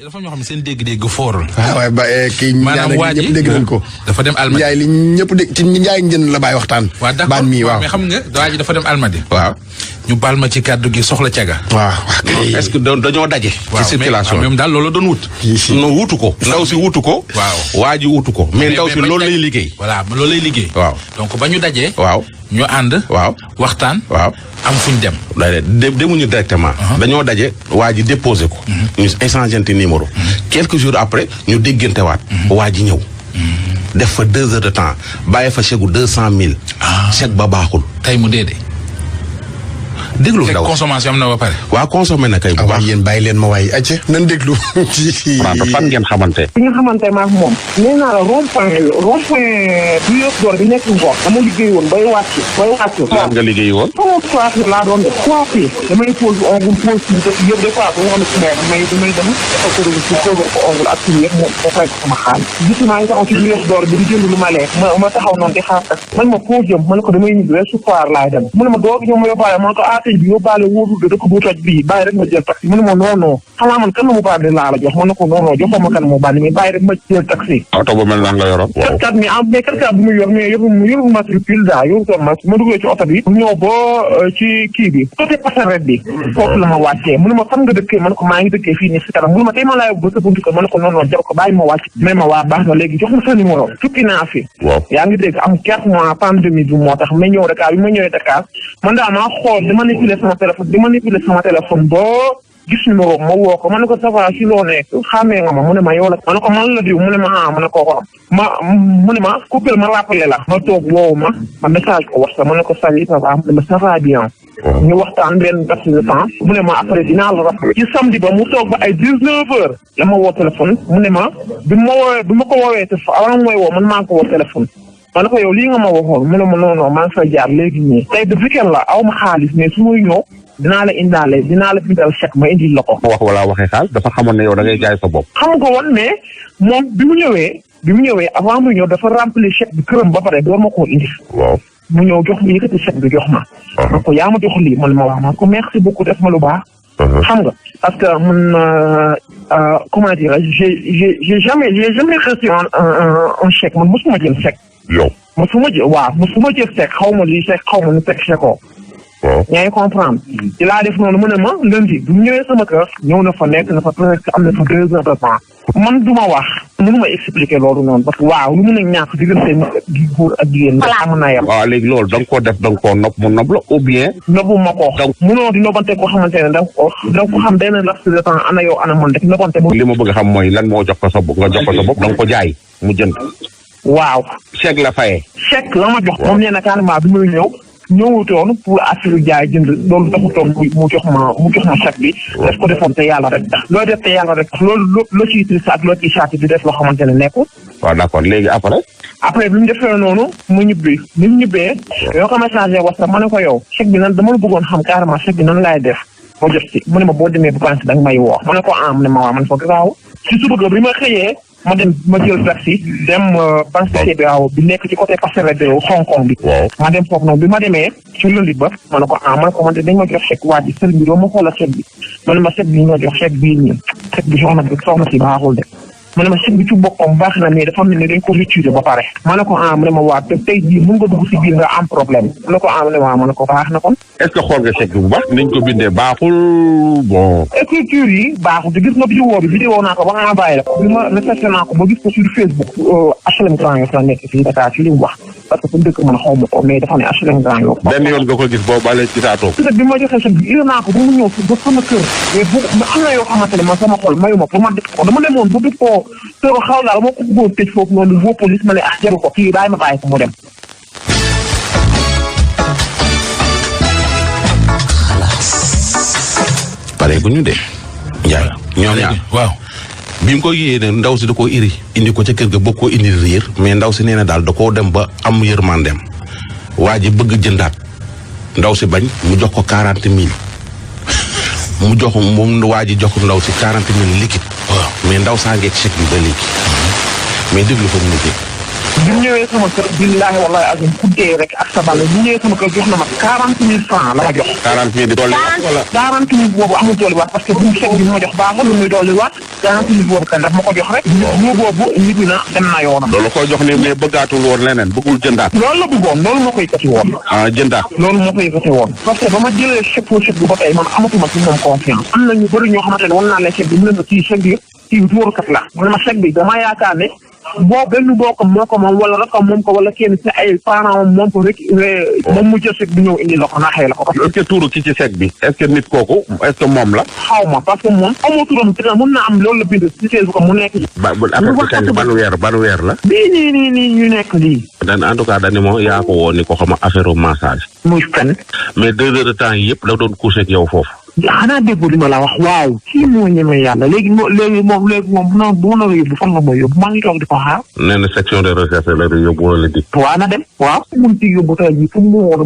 dafa ñoo xam ne seen dégg-dégg foorul. waaw waaye kii maanaam waa ji ñëpp dégg nañ ko. dafa dem Almadi Njaay li ñëpp dégg ci Njaay njën la bàyyi waxtaan. waaw d'accord baan mii waaw mais xam nga waa ji dafa dem Almadi. waaw ñu baal ma ci kàddu gi soxla caga. waaw est-ce que dañoo daje. waaw ci circulation même daal loolu doon wut. non wutu ko. ndaw si wutu ko. waaw waa ji wutu ko. mais ndaw si loolu lay liggéey. voilà loolu lay liggéey. waaw donc ba ñu dajee. waaw ñu ànd. waaw waxtaan. waaw am fuñ dem. demuñu directement. dañoo daje waa ji déposé ko. ñu échangeante numéro. quelques jours après ñu déggantewaat. waa ji ñëw. def fa 2 heures de temps bàyyi fa chèque 200 000. chèque ba baaxul. tey mu dee de. déglu fekk ndaw consommation am na ba pare. waa consommé na kay bu baax. yéen bàyyi leen ma waaye acca nan déglu. fan ngeen xamante. fi nga xamante ma ak moom. nee naa la rond point bu yëpp door bi nekk Ngor. dama liggéey woon bay wàcc. lan nga liggéey woon. sama coiffure laa doon def. coiffure damay pose ongle pose yëpp des fois bu nga xam ne damay dem dafa ko dugg ci pose ko ongle ak ci yëpp moom da fay ko sama xaalis. gis naa itam ci yëpp door bi di jënd lu ma lekk. ma taxaw noonu di xaar man ma foo jëm man ko damay ñibbi rek su foire laay dem. mu ne ma doo ñëw ma yóbbaale man ko tey bi yóbbaale wóorul de dëkk bu toj bii bàyyi rek ma jël taxi mu ne ma non xanaa man kan la mu bàyyi laa la jox man ne ko non joxoo ma kan mu bàyyi mais bàyyi rek ma jël taxi. oto bu mel nan la yoroon. waaw kat mi am mais kat bu mu yor mais yorul matricule daa yorutoon ma duggee ci oto bi. ñëw ba ci kii bi côté passerelle bi. foofu la ma wàccee mu ne ma fan nga dëkkee man ko maa ngi dëkkee fii nii si kanam mu ne ma tey ma laay ba sa buntu ko man ne ko non jar ko bàyyi ma wàcc. mais ma waa baax na léegi jox ma sa numéro. tukki naa fi. waaw yaa ngi dégg am 4 mois pandémie bi moo tax ma ñëw Dakar bi ma ñëwee Dakar man daa maa xool di manipuler sama téléphone boo gis numéro ma woo ko ma ne ko ça va si loo nekk xàmmee nga ma mu ne ma yow la ma ne ko man la diw mu ne ma ma ne ko mu ne ma coupé ma rappelé la ma toog woowu ma message ko wax ma ne ko salut ça va mu ne ma ça va bien ñu waxtaan benn def de temps mu ne ma après dinaa la rappelé ci samedi ba mu toog ba ay 19 heures la ma woo téléphone mu ne ma bi ma ko woowee te avant mooy woo man maa ko woo téléphone ma ne ko yow lii nga ma waxoon mu ne ma non maa ngi fay jaar léegi nii tey de weekend la aw ma xaalis mais su muy ñëw dinaa la bindal chèque ma indil la ko. wax wala waxee xaalis dafa xamoon ne yow da ngay jaay sa bopp. xam nga woon mais moom bi mu ñëwee avant mu ñëw dafa remplir chèque bi këram ba pare door ma koo indi. waaw mu ñëw jox ma yëkkati chèque bi jox ma. ma ko yaa ma jox lii man ma wax ma ko merci beaucoup def ma lu baax. xam nga parce que man comment dire j'ai jamais reçu un chèque man mosuma jël chèque. yow mosuma jël chèque xaw ma lii chèque xaw ma nu chèque chèque waaw yaa ngi comprendre ci laa def noonu mu ne ma lundi bu ñu ñëwee sama kër ñëw na fa nekk na fa presque am na fa 2 heures de temps man du ma wax mënu ma expliquer loolu noonu parce que waaw lu mun a ñàkk diggante gi góor ak jigéen la am na yem. waaw léegi loolu da nga koo def da nga koo nopp mu nopp la ou bien. noppu ma ko. donc munoo di nobante koo xamante ne da nga ko xam benn laps de temps ana yow ana man rek nobante. li ma bëgg xam mooy lan moo jox ko sa bopp nga jox ko sa bopp da nga ko jaay mu jënd. waaw. chèque la fayee. chèque la ma jox moom nee na carrément bi muy ñëwutoon pour affaire jaay jënd loolu taxutoon mu jox ma chèque bi. daf ko defoon te yàlla rek tax. loo def te yàlla rek tax loolu loo ciy triste ak loo ciy saati di def loo xamante ne nekkul. waaw d'accord léegi après bi mu defee noonu mu ñibbee. yoo ko message WhatsApp ma ne ko yow. chèque bi nan dama la bëggoon xam carrément chèque bi nan laay def. boo jot si mu ne ma boo demee bu pensé da nga may woo. ma ne ko mu ne ma waa man ko gaaw. si suba bi ma xëyee. ma jël taxi dem banque bi nekk ci côté passerelle de Hong Kong bi. ma dem foofu noonu bi ma demee ci lundi ba ma ne ko man dañ ma jox chèque waa ji sëriñ bi doo ma xoolal chèque bi ma ne ma chèque bi ñu ma jox chèque bii nii chèque bi soxna si baaxul de ma ne ma chèque bi ci boppam baax na mais dafa mel ni dañ ko retiré ba pare ma ne ko mu ne ma waa te tey jii mën nga dugg si biir nga am problème ma ne ko mu ne waa ma ne ko baax na kon. est-ce que xool nga chèque bi bu baax niñ ko bindee baaxul bon. écriture yi baaxul te gis nga vidéo naa ko ba nga envoyé la ko bi ma recherché naa ko ba gis ko sur Facebook HLM Grand Yoff la nekk fii Dakar ci li mu wax parce que fu mu dëkk man xaw ma ko mais dafa ne HLM Grand Yoff. benn yoon nga ko gis boobu ba léegi gisaatoo ko. bi ma joxee chèque bi naa ko ba mu ñëw ba sama kër mais am na yoo xamante ne man sama xol mayu ma pour ma def ko dama demoon ba def ko soo xaw daal moo ko bëggoon tëj foofu noonu woo police ma ne jaru ko kii bàyyi ko mu dem. pare gu ñu de. Ndiaye ñoom ñaar waaw. bi mu ko yéeyee ne ndaw si da koo indi ko ca kër ga bëgg koo indi riir mais ndaw si nee na daal da koo dem ba am yërmandeem waa ji bëgg jëndaat ndaw si bañ mu jox ko 40 000 mu jox moom waa ji jox ko ndaw si 40 000 liquide. waaw mais ndaw saa ngeeg chèque bi ba léegi mais déglu ko mu ne bi mu ñëwee sama kër billaahi wallaahi azim ku dee rek ak sa bàll bi mu ñëwee sama kër jox na ma 40 000 francs la ma jox. 40 000 di dolli wala 40 000 boobu amul dolli waat parce que bu chèque bi ma jox baaxul lu muy dolli waat 40 000 boobu kan daf ma ko jox rek. ñu boobu ñibbi na dem na yoonam. loolu koy jox ni mais bëggaatul woon leneen bëggul jëndaat. loolu la bëggoon loolu moo koy yëkkati woon. jëndaat. loolu moo koy yëkkati woon. parce que ba ma jëlee chèque pour chèque bi ba tey man amatuma ci moom confiance. am na ñu bëri ñoo xamante ne wan naa leen chèque bi mu ne ma kii chèque bi kii wóorukat la. mu ne ma chèque bi dama yaakaar ne boo benn bokk moo ko moom wala rakam moom ko wala kenn ci ay parents moom ko rek moom mu jël chèque bi ñëw indi la ko naxee la ko. est-ce que tuuru ki ci chèque bi est-ce que nit kooku est-ce que moom la. xaw ma parce que moom amoo turam peut-être mën naa am loolu la bind ci Facebook ko mu nekk. affaire bi kañ ban weer la. bii nii ñu nekk lii. en tout cas dañu moo yaa ko woo ni ko xam affaire massage. muy fen. mais 2 heures de temps yi yëpp da doon couché ak yow foofu. xanaa déggoo li ma la wax waaw kii moo ñeme yàlla léegi moom bu ma la yóbbu fan la ma yóbbu maa ngi toog di ko xaar. nee na section de recherche la yóbbu wala di. waaw na dem waaw. mun ci yóbbu tey jii fu mu moo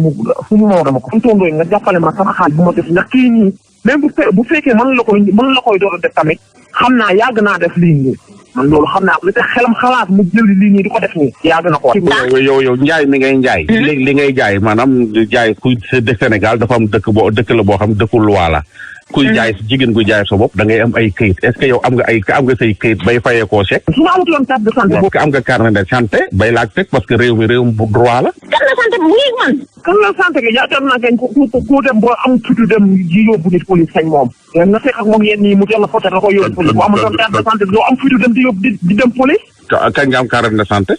dama ko. fu mu tondooy nga jàppale ma sama xaalis bu ma def ndax kii nii même bu fekkee mën la koy door a def tamit xam naa yàgg naa def lii nii man loolu xam naa ko li tax xelam xalaat mu jël lii nii di ko def nii yàgg na ko. yow njaay mi ngay njaay. léegi li ngay jaay maanaam jaay kuy Sénégal dafa am dëkk la boo xam dëkku loi la. kuy jaay jigéen kuy jaay sa bopp da ngay am ay këyit est-ce que yow am nga say këyit bay fayee koo chèque. su ma amutoon carte de santé boobu. am nga carnet de santé bay laaj fekk parce que réew mi réewum droit la. carte de santé bu yéeg man. carte de santé gi yaakaar naa kañ ku dem boo am tuuti dem ji yóbbu nit police kañ moom. nga fekk ak moom yéen ñii mu jël la photo da ko yóbbu police bu amutoon carte de santé doo am fuitu dem di dem police. kañ nga am carnet de santé.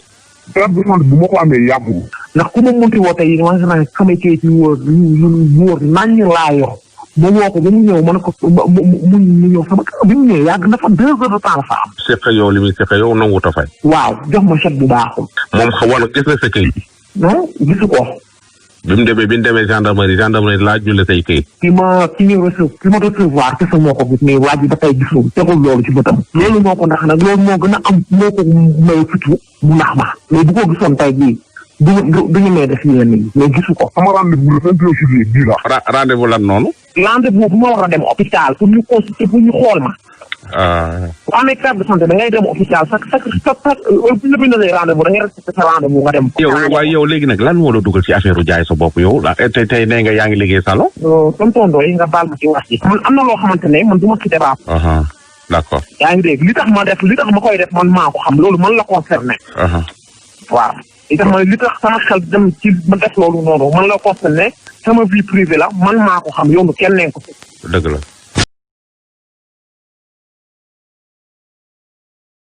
carte de santé bu ma ko amee yàggul. ndax ku ma mënti woo tey wax naa samay kayit yu wóor nañ laa yor ma woo ko ba mu ñëw ma ne ko mu ñëw sama kër bi mu ñëwee yàgg na fa 2 heures de temps la fa am. seq yow li muy seq yow nangu ta fay. waaw jox ma chèque bu baaxul. moom xawoon na gis na sa këyit. non gisu ko. bi mu demee gendarmerie laaj ñu la say këyit. ki ma recevoir kese moo ko gis mais waa ji ba tey gisul tegul loolu ci bëtam. loolu moo ko ndax nag loolu moo gën a am moo ko may fitu mu nax ma mais bu ko gisoon tey jii duñu may def yenn yi mais gisu ko. sama rendez-vous le 21 juillet bii la. rendez-vous lan noonu. rendez-vous bu ma war a dem hôpital pour ñu consulter pour ñu xool ma. bu amee carte de santé da ngay dem hôpital chaque bu ñu la bindalee rendez-vous da ngay respecté sa rendez-vous nga dem. yow léegi nag lan moo la dugal ci affaire jaay sa bopp yow tey nee nga yaa ngi liggéey salon. tonton Ndoye nga baal ma ci wax ji. man am na loo xamante ne man du ma ci débat. d'accord. yaa ngi dégg li tax ma koy def man maa ko xam loolu man la concerné. waaw li tax sama xel dem ci ma def loolu noonu man la concerné sama vie privée la man maa ko xam yow kenn nañ ko. dëgg la.